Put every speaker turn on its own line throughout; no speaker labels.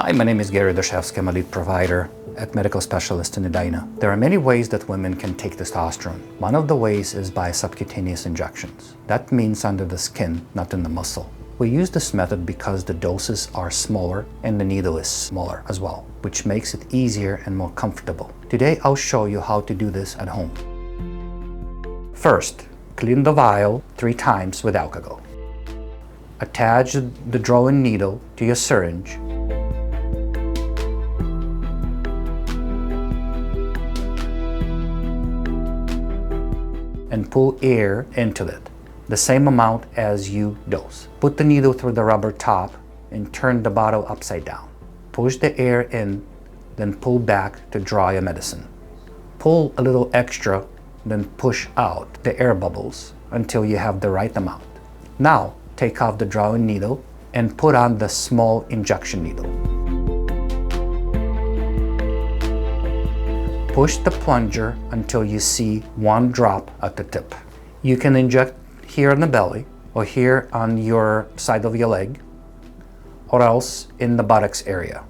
Hi, my name is Rudashevsky. I'm a lead provider at medical specialist in Edina. There are many ways that women can take testosterone. One of the ways is by subcutaneous injections. That means under the skin, not in the muscle. We use this method because the doses are smaller and the needle is smaller as well, which makes it easier and more comfortable. Today, I'll show you how to do this at home. First, clean the vial 3 times with alcohol. Attach the drawing needle to your syringe. And pull air into it, the same amount as you dose. Put the needle through the rubber top and turn the bottle upside down. Push the air in, then pull back to draw your medicine. Pull a little extra, then push out the air bubbles until you have the right amount. Now, take off the drawing needle and put on the small injection needle. Push the plunger until you see 1 drop at the tip. You can inject here in the belly, or here on your side of your leg, or else in the buttocks area.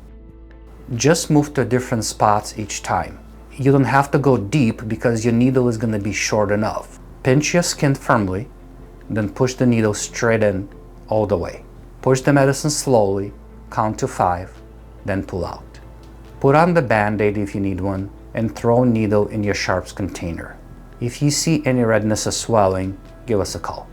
Just move to different spots each time. You don't have to go deep because your needle is going to be short enough. Pinch your skin firmly, then push the needle straight in all the way. Push the medicine slowly, count to 5, then pull out. Put on the Band-Aid if you need one, and throw needle in your sharps container. If you see any redness or swelling, give us a call.